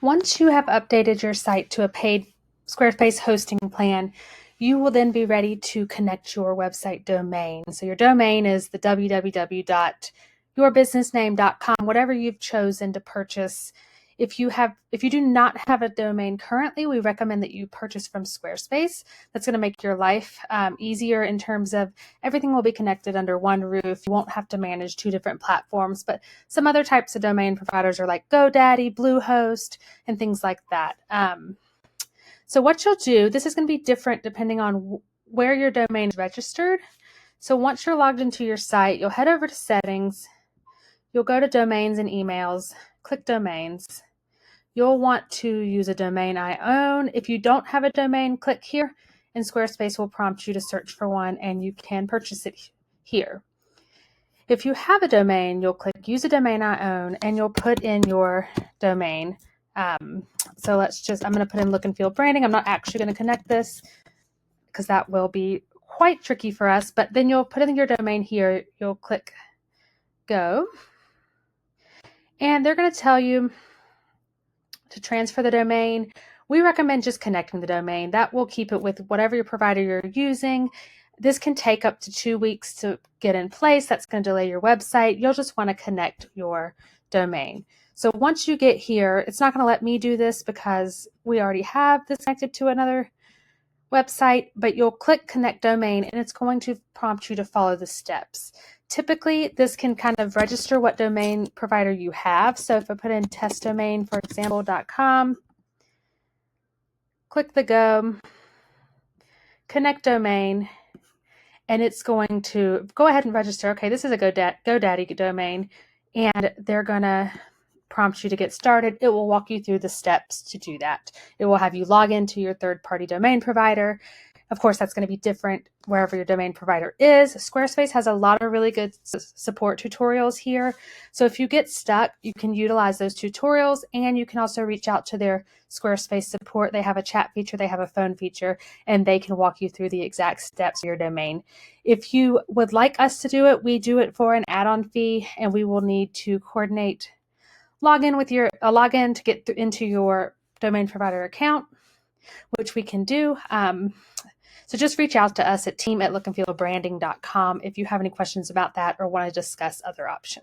Once you have updated your site to a paid Squarespace hosting plan, you will then be ready to connect your website domain. So your domain is the www.yourbusinessname.com, whatever you've chosen to purchase. If you do not have a domain currently, we recommend that you purchase from Squarespace. That's going to make your life easier in terms of everything will be connected under one roof. You won't have to manage two different platforms, but some other types of domain providers are like GoDaddy, Bluehost, and things like that. So what you'll do, this is going to be different depending on where your domain is registered. So once you're logged into your site, you'll head over to settings. You'll go to domains and emails, click domains. You'll want to use a domain I own. If you don't have a domain, click here and Squarespace will prompt you to search for one and you can purchase it here. If you have a domain, you'll click use a domain I own and you'll put in your domain. So I'm going to put in look and feel branding. I'm not actually going to connect this because that will be quite tricky for us, but then you'll put in your domain here. You'll click go and they're going to tell you to transfer the domain. We recommend just connecting the domain. That will keep it with whatever your provider you're using. This can take up to 2 weeks to get in place. That's going to delay your website. You'll just want to connect your domain. So once you get here, it's not going to let me do this because we already have this connected to another website, but you'll click connect domain and it's going to prompt you to follow the steps. Typically, this can kind of register what domain provider you have. So if I put in test domain, for example, .com, click the go, connect domain, and it's going to go ahead and register. Okay, this is a GoDaddy domain, and they're going to prompt you to get started. It will walk you through the steps to do that. It will have you log into your third-party domain provider. Of course, that's going to be different wherever your domain provider is. Squarespace has a lot of really good support tutorials here. So if you get stuck, you can utilize those tutorials and you can also reach out to their Squarespace support. They have a chat feature, they have a phone feature, and they can walk you through the exact steps of your domain. If you would like us to do it, we do it for an add-on fee, and we will need to coordinate login to get into your domain provider account, which we can do. So just reach out to us at team@lookandfeelbranding.com if you have any questions about that or want to discuss other options.